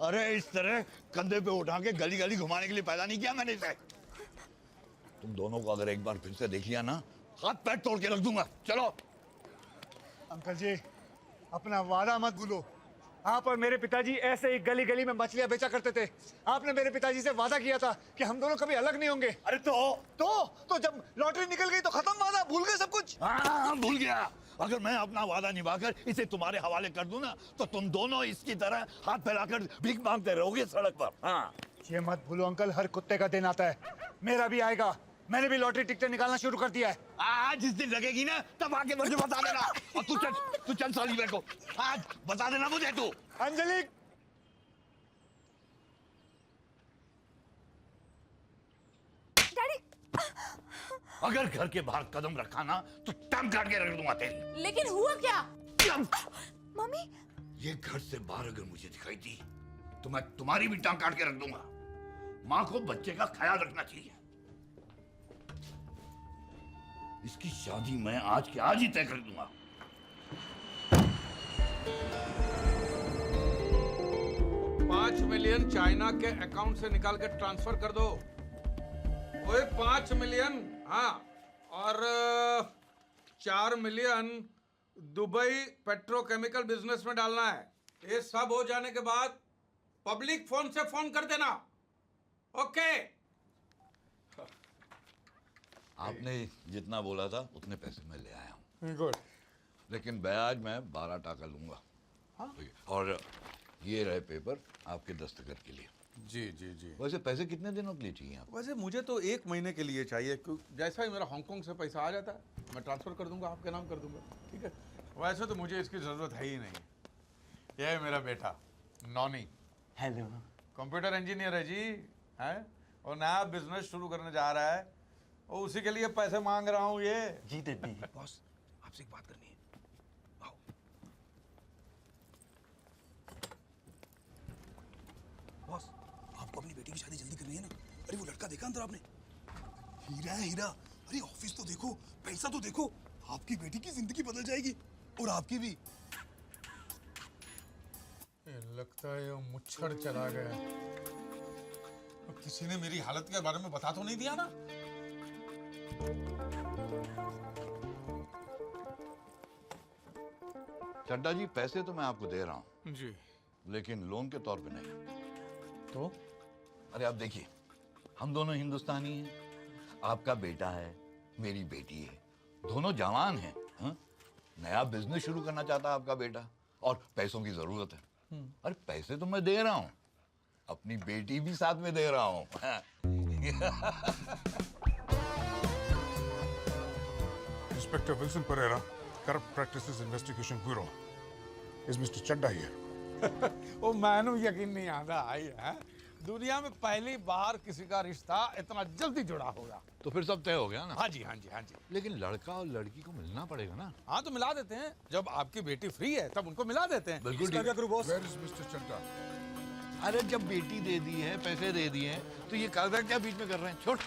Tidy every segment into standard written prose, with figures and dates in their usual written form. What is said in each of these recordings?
अरे इस तरह कंधे पे उठा के गली गली घुमाने के लिए पैदा नहीं किया मैंने इसे। तुम दोनों को अगर एक बार फिर से देख लिया ना, हाथ पैर तोड़ के रख दूंगा। चलो। अंकल जी, अपना वादा मत भूलो। आप और मेरे पिताजी ऐसे ही गली गली में मछलियां बेचा करते थे। आपने मेरे पिताजी से वादा किया था कि हम दोनों कभी अलग नहीं होंगे। अरे तो जब लॉटरी निकल गई तो खत्म वादा, भूल गए सब कुछ। हाँ, भूल गया। अगर मैं अपना वादा निभाकर इसे तुम्हारे हवाले कर दूं ना, तो तुम दोनों इसकी तरह हाथ फैलाकर भीख मांगते रहोगे सड़क पर। हाँ, ये मत भूलो अंकल, हर कुत्ते का दिन आता है। मेरा भी आएगा। मैंने भी लॉटरी टिकटें निकालना शुरू कर दिया है। आज जिस दिन लगेगी ना, तब आके मुझे बता देना। और तू चल साली मेरे को आज बता देना मुझे। तू अंजलि, डैडी। अगर घर के बाहर कदम रखा ना, तो टांग काट के रख दूंगा तेरी। लेकिन हुआ क्या? मम्मी, ये घर से बाहर अगर मुझे दिखाई दी, तो मैं तुम्हारी भी टांग काट के रख दूंगा। माँ को बच्चे का ख्याल रखना चाहिए। इसकी शादी मैं आज के आज ही तय कर दूंगा। $5 मिलियन चाइना के अकाउंट से निकाल के ट्रांसफर कर दो। ओए 5 मिलियन, हाँ, और 4 मिलियन दुबई पेट्रोकेमिकल बिजनेस में डालना है। ये सब हो जाने के बाद पब्लिक फोन से फोन कर देना। ओके। आपने जितना बोला था उतने पैसे मैं ले आया हूँ। गुड। लेकिन ब्याज मैं 12% लूंगा। हाँ? और ये रहे पेपर आपके दस्तखत के लिए। जी जी जी। वैसे पैसे कितने दिनों के लिए चाहिए आपको? वैसे मुझे तो 1 महीने के लिए चाहिए, क्योंकि जैसा ही मेरा हांगकांग से पैसा आ जाता है मैं ट्रांसफर कर दूंगा, आपके नाम कर दूंगा। ठीक है। वैसे तो मुझे इसकी ज़रूरत है ही नहीं। यह है मेरा बेटा नॉनी। हेलो। कंप्यूटर इंजीनियर है जी, है, और नया बिजनेस शुरू करने जा रहा है, और उसी के लिए पैसे मांग रहा हूँ। ये जी डैडी। बॉस, आपसे एक बात करनी है। आओ। बॉस, आपको अपनी बेटी की शादी जल्दी करनी है ना? अरे वो लड़का देखा अंदर आपने? हीरा है हीरा। अरे ऑफिस तो देखो, पैसा तो देखो। आपकी बेटी की जिंदगी बदल जाएगी और आपकी भी। लगता है वो मुच्छर चला गया। अब किसी ने मेरी हालत के बारे में बता तो नहीं दिया ना? चड्डा जी, पैसे तो मैं आपको दे रहा हूँ जी, लेकिन लोन के तौर पे नहीं। तो अरे आप देखिए, हम दोनों हिंदुस्तानी हैं। आपका बेटा है, मेरी बेटी है, दोनों जवान हैं। हाँ? नया बिजनेस शुरू करना चाहता है आपका बेटा, और पैसों की जरूरत है। अरे पैसे तो मैं दे रहा हूँ, अपनी बेटी भी साथ में दे रहा हूँ। Inspector Wilson Pereira, Corrupt Practices Investigation Bureau. Is Mr. Chadda here? वो मैनू यकीन नहीं आता आई है दुनिया में पहली बार किसी का रिश्ता इतना जल्दी जुड़ा होगा। तो फिर सब तय हो गया ना? हाँ जी, हाँ जी, हाँ जी। लेकिन लड़का और लड़की को मिलना पड़ेगा ना? हाँ, तो मिला देते हैं। जब आपकी बेटी फ्री है तब उनको मिला देते हैं। बिल्कुल इसका क्या करूं boss? Where is Mr. Chadda? अरे जब बेटी दे दी है, पैसे दे दिए हैं, तो ये कागजात क्या बीच में कर रहे हैं? छोड़।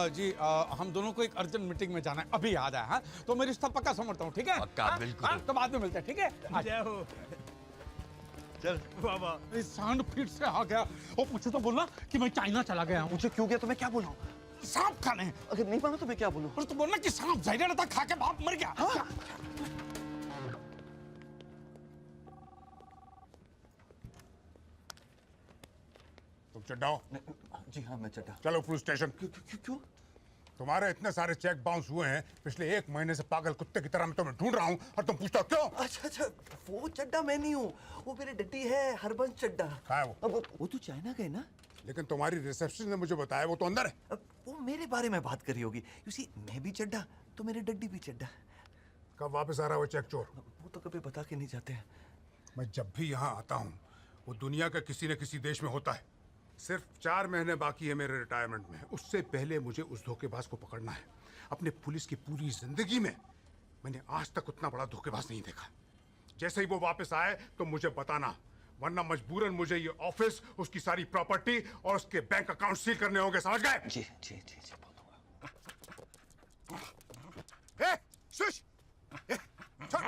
जी, हम दोनों को एक अर्जेंट मीटिंग में जाना है, अभी याद है। हाँ, तो मैं रिश्ता पक्का समझता हूँ। ठीक है? पक्का, हाँ? बिल्कुल। हाँ, तो बाद में मिलते हैं। ठीक है? जय हो। चल बाबा, इस सांड फिर से आ गया। और मुझे तो बोलना कि मैं चाइना चला गया हूँ। मुझे क्यों गया तो मैं क्या बोला? सांप खाने। अगर नहीं माना तो मैं क्या बोलूं? और तो बोलना कि सांप जहरीला था, खा के बाप मर गया। हाँ? तुम चड्डा हो? जी हाँ, मैं चड्डा। चलो पुलिस स्टेशन। क्यों? तुम्हारे इतने सारे चेक बाउंस हुए हैं, पिछले 1 महीने से पागल कुत्ते की तरह मैं तुम्हें ढूंढ रहा हूँ, और तुम पूछते हो क्यों? अच्छा, वो चड्डा मैं नहीं हूँ, वो मेरे डड्डी है, हरबंस चड्डा। कहाँ है वो? अब वो तो चाइना गए ना? लेकिन तुम्हारी रिसेप्शन ने मुझे बताया वो तो अंदर है। अब वो मेरे बारे में बात करी होगी। You see, मैं भी चड्डा तो मेरे डड्डी भी चड्डा। कब वापस आ रहा है वो चेक चोर? वो तो कभी बता के नहीं जाते हैं। मैं जब भी यहाँ आता हूँ, वो दुनिया का किसी न किसी देश में होता है। सिर्फ 4 महीने बाकी है मेरे रिटायरमेंट में। उससे पहले मुझे उस धोखेबाज को पकड़ना है। अपने पुलिस की पूरी जिंदगी में मैंने आज तक उतना बड़ा धोखेबाज नहीं देखा। जैसे ही वो वापस आए तो मुझे बताना, वरना मजबूरन मुझे ये ऑफिस, उसकी सारी प्रॉपर्टी और उसके बैंक अकाउंट सील करने होंगे। समझ गए? जी जी जी जी, बोलूंगा। शुश! छोड़!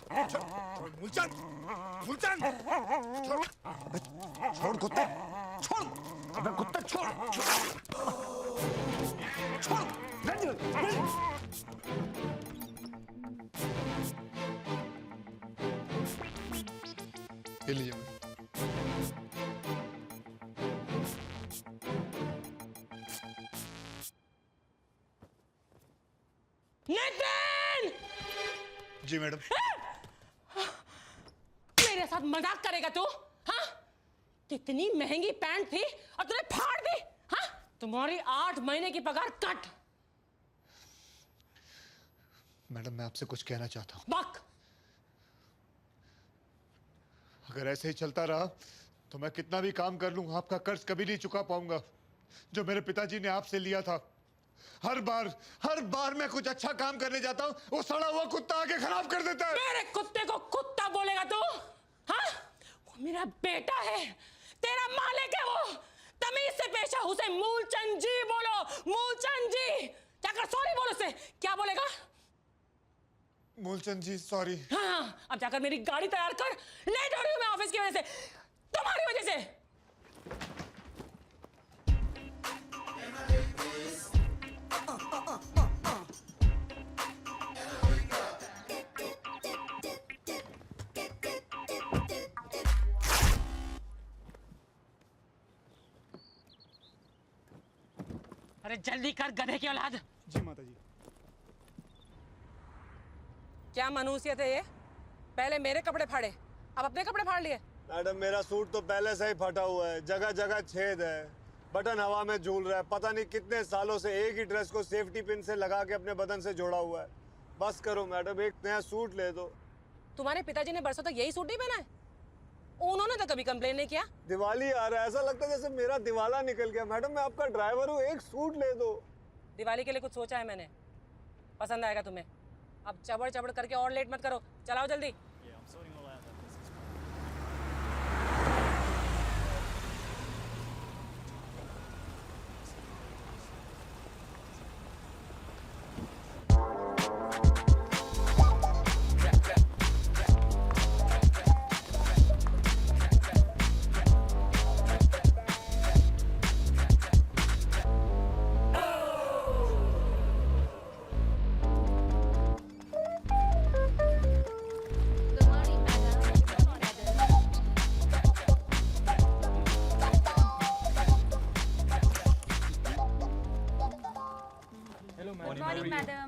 छोड़ मूलचंद, मूलचंद, छोड़, अबे छोड़ कुत्ते, छोड़, अबे कुत्ते छोड़, छोड़, रंजन, ये लीजिए। नितिन! जी मैडम। मेरे साथ मजाक करेगा तू? हाँ? कितनी महंगी पैंट थी और तूने फाड़ दी? हाँ? तुम्हारी 8 महीने की पगार कट। मैडम मैं आपसे कुछ कहना चाहता हूँ। बक। अगर ऐसे ही चलता रहा तो मैं कितना भी काम कर लूं आपका कर्ज कभी नहीं चुका पाऊंगा जो मेरे पिताजी ने आपसे लिया था। हर बार मैं कुछ अच्छा काम करने जाता हूं वो सड़ा हुआ कुत्ता आके खराब कर देता है। मेरे कुत्ते को कुत्ता बोलेगा तू? हाँ? वो मेरा बेटा है, तेरा मालिक है वो। तमीज से पेश आ, उसे मूलचंद जी बोलो, मूलचंद जी। जाकर सॉरी बोलो उसे। क्या बोलेगा? मूलचंद जी सॉरी। हाँ, अब जाकर मेरी गाड़ी तैयार कर। लेट हो रही हूँ मैं ऑफिस की वजह से, तुम्हारी वजह से। अरे जल्दी कर गधे की औलाद। जी माता जी। क्या मनुष्यत है ये? पहले मेरे कपड़े फाड़े, अब अपने कपड़े फाड़ लिए। मैडम मेरा सूट तो पहले से ही फटा हुआ है, जगह जगह छेद है, बटन हवा में झूल रहा है, पता नहीं कितने सालों से एक ही ड्रेस को सेफ्टी पिन से लगा के अपने बदन से जोड़ा हुआ है। बस करो मैडम, एक नया सूट ले दो। तुम्हारे पिताजी ने बरसों तक यही सूट नहीं पहना है? उन्होंने तो कभी कंप्लेन नहीं किया। दिवाली आ रहा है, ऐसा लगता है जैसे मेरा दिवाला निकल गया। मैडम मैं आपका ड्राइवर हूँ, एक सूट ले दो। दिवाली के लिए कुछ सोचा है मैंने, पसंद आएगा तुम्हें। अब चबड़ चबड़ करके और लेट मत करो, चलाओ जल्दी।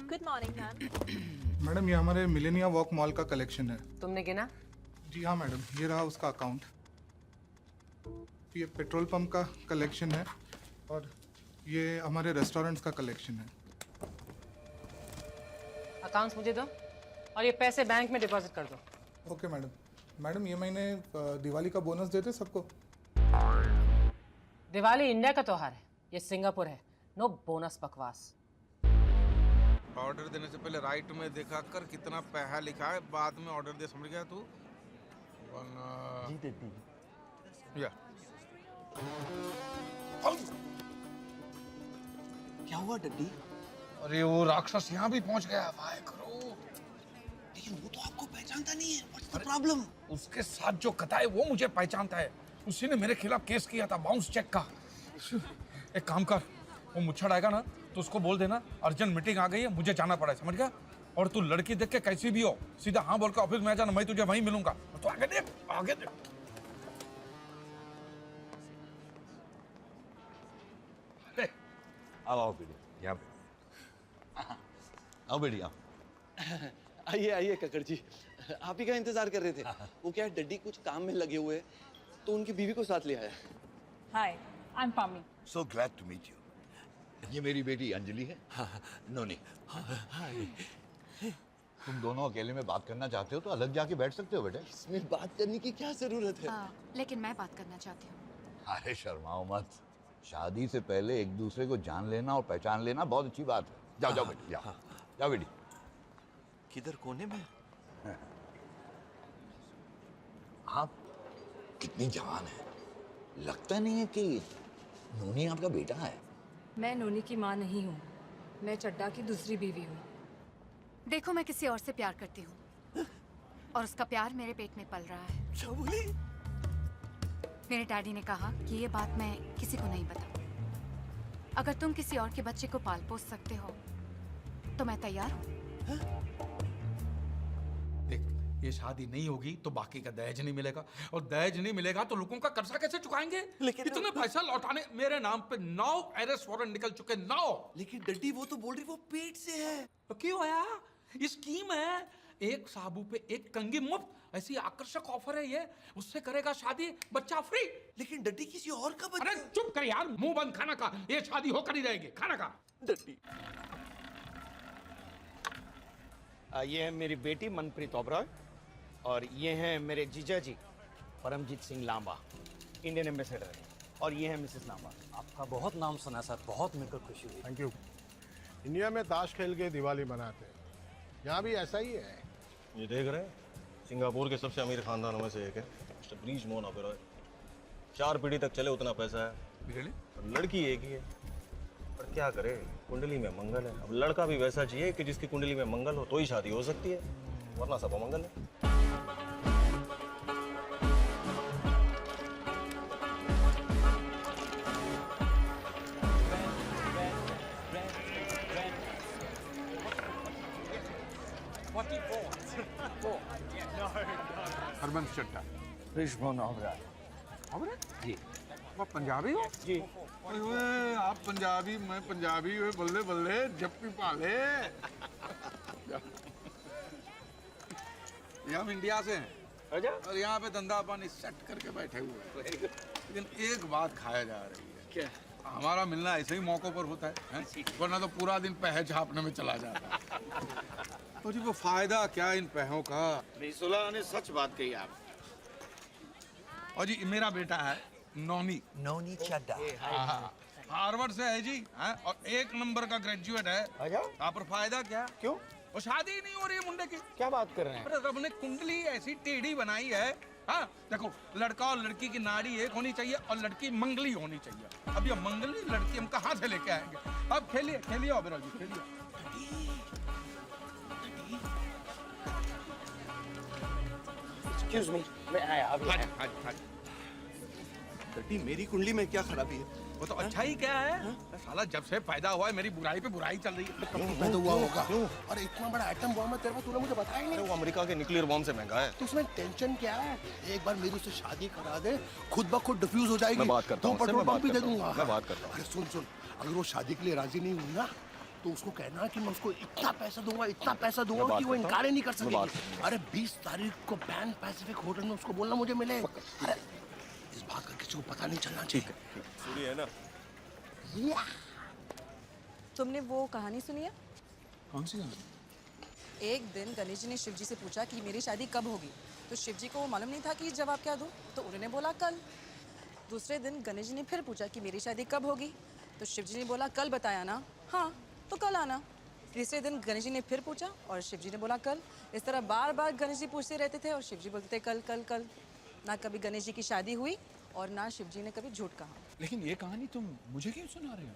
Good morning ma'am. मैडम ये हमारे मिलेनिया वॉक मॉल का कलेक्शन है। तुमने गिना? जी हाँ मैडम, ये रहा उसका अकाउंट। ये पेट्रोल पंप का कलेक्शन है और ये हमारे रेस्टोरेंट्स का कलेक्शन है। अकाउंट्स मुझे दो और ये पैसे बैंक में डिपॉजिट कर दो। Okay madam. मैडम ये महीने दिवाली का बोनस देते सबको। दिवाली इंडिया का त्योहार है, ये सिंगापुर है। नो बोनस बकवास। ऑर्डर देने से पहले राइट में देखा कर कितना पैसा लिखा है, बाद में ऑर्डर दे। समझ गया तू? या क्या हुआ डड्डी? अरे वो राक्षस यहाँ भी पहुँच गया। वाह करो। लेकिन वो तो आपको पहचानता नहीं है। What's the problem? उसके साथ जो कथा है वो मुझे पहचानता है। उसी ने मेरे खिलाफ केस किया था बाउंस चेक का। एक काम कर, वो मुच्छड़ आएगा ना तो उसको बोल देना अर्जेंट मीटिंग आ गई है, मुझे जाना पड़ा है। समझ गया? और तू लड़की देख के कैसी भी हो सीधा हाँ बोल के ऑफिस में आ जाना, मैं तुझे वहीं मिलूंगा। तो आगे देख, आगे देख। आओ बेटी, यहाँ पे आओ बेटी, आओ। आइए आइए कक्कड़ जी, आप ही का इंतजार कर रहे थे। वो क्या है, डड्डी कुछ काम में लगे हुए तो उनकी बीवी को साथ ले आया। Hi, I am Pammi. So glad to meet you. ये मेरी बेटी अंजलि है। नोनी। तुम दोनों अकेले में बात करना चाहते हो तो अलग जाके बैठ सकते हो बेटे। इसमें बात करने की क्या जरूरत है? लेकिन मैं बात करना चाहती हूँ। अरे शर्माओ मत, शादी से पहले एक दूसरे को जान लेना और पहचान लेना बहुत अच्छी बात है। जाओ जाओ बेटी, जाओ जाओ बेटी। किधर, कोने में? आप कितनी जवान है, लगता नहीं है कि नोनी आपका बेटा है। मैं नोनी की माँ नहीं हूँ, मैं चड्डा की दूसरी बीवी हूँ। देखो मैं किसी और से प्यार करती हूँ। और उसका प्यार मेरे पेट में पल रहा है। क्या बोली? मेरे डैडी ने कहा कि ये बात मैं किसी को नहीं बताऊं। अगर तुम किसी और के बच्चे को पाल पोस सकते हो तो मैं तैयार हूँ। देख, ये शादी नहीं होगी तो बाकी का दहेज नहीं मिलेगा, और दहेज नहीं मिलेगा तो लोगों का कर्जा कैसे चुकाएंगे? लेकिन इतने पैसा लौटाने मेरे नाम पे 9 अरेस्ट वारंट निकल चुके, 9। लेकिन डड्डी वो तो बोल रही वो पेट से है। तो क्यों आया? ये स्कीम है, एक साबू पे एक कंगी मुफ्त, ऐसी आकर्षक ऑफर है ये। उससे करेगा शादी, बच्चा फ्री। लेकिन डड्डी किसी और का बच्चा। अरे चुप कर यार, मुंह बंद, खाना खा। ये शादी होकर ही रहेगी, खाना खा। डड्डी ये है मेरी बेटी मनप्रीत ओबरॉय और ये हैं मेरे जीजा जी परमजीत सिंह लांबा, इंडियन एम्बेसडर, और ये है मिसेस लांबा। आपका बहुत नाम सुना सर, बहुत मिलकर खुशी हुई। Thank you. इंडिया में ताश खेल के दिवाली मनाते हैं, यहाँ भी ऐसा ही है। ये देख रहे हैं, सिंगापुर के सबसे अमीर खानदानों में से एक है मिस्टर ब्रीज मोहन ओबेरॉय। 4 पीढ़ी तक चले उतना पैसा है। Really? अब लड़की एक ही है, पर क्या करे, कुंडली में मंगल है। अब लड़का भी वैसा चाहिए कि जिसकी कुंडली में मंगल हो तो ही शादी हो सकती है, वरना सब अमंगल है। हरबंस चड्ढा। ब्रिज मोहन ओबरॉय। ओबरॉय? जी। आप पंजाबी हो? जी। ओए, आप पंजाबी, मैं पंजाबी, ओए बल्ले बल्ले, जप्पी पाले। ये हम इंडिया से हैं। अच्छा। और यहाँ पे धंधा पानी सेट करके बैठे हुए हैं। लेकिन एक बात खाया जा रही है। क्या? हमारा मिलना ऐसे ही मौकों पर होता है? वरना तो पूरा दिन पैसे छापने में चला जाता है। और जी वो फायदा क्या इन पैसों का? सुलह ने सच बात कही आप। और जी मेरा बेटा है नौनी। नौनी चड्ढा। हार्वर्ड से है जी, हैं? और 1 नंबर का ग्रेजुएट है। अच्छा। यहाँ पर फायदा क्या? क्यों? वो शादी ही नहीं हो रही है मुंडे की। क्या बात कर रहे हैं? अरे रब ने कुंडली ऐसी टेढ़ी बनाई है। हाँ देखो, लड़का और लड़की की नाड़ी एक होनी चाहिए और लड़की मंगली होनी चाहिए। अब ये मंगली लड़की हम कहाँ से लेके आएंगे? अब खेलिए खेलिए ओबेरॉय जी, खेलिए। एक्सक्यूज मी, मैं आया अभी। हाँ। डड्डी मेरी कुंडली में क्या खराबी है? वो तो अच्छा ही क्या है? साला जब से पैदा हुआ है मेरी बुराई पे बुराई चल रही है। मैं तो हुआ होगा। अरे इतना बड़ा एटम बॉम्ब है तेरे पास, तूने मुझे बताया ही नहीं। वो अमेरिका के न्यूक्लियर बॉम्ब से महंगा है। तो उसमें टेंशन क्या है? एक बार मेरी उससे शादी करा दे, खुद ब खुद डिफ्यूज हो जाएगी। मैं बात करता हूँ, पेट्रोल पंप भी दे दूंगा। मैं बात करता हूँ। अरे सुन, अगर वो शादी के लिए राजी नहीं हुई ना तो उसको कहना कि मैं उसको इतना पैसा दूंगा कि वो इनकार ही नहीं कर सकेगी। अरे 20 तारीख को पैन पैसिफिक होटल में उसको बोलना मुझे मिले। अरे इस बात का किसी को पता नहीं चलना चाहिए। सुनिए ना। तुमने वो कहानी सुनी है? कौन सी कहानी? एक दिन गणेश जी ने शिव जी से पूछा कि मेरी शादी कब होगी, तो शिव जी को मालूम नहीं था कि जवाब क्या दूं, तो उन्होंने बोला कल। दूसरे दिन गणेश जी ने फिर पूछा कि मेरी शादी कब होगी, तो शिव जी ने बोला कल बताया ना, हाँ तो कल आना। तीसरे दिन गणेश जी ने फिर पूछा और शिव जी ने बोला कल। इस तरह बार बार गणेश जी पूछते रहते थे और शिव जी बोलते कल कल कल। ना कभी गणेश जी की शादी हुई और ना शिव जी ने कभी झूठ कहा। लेकिन ये कहानी तुम मुझे क्यों सुना रहे हो?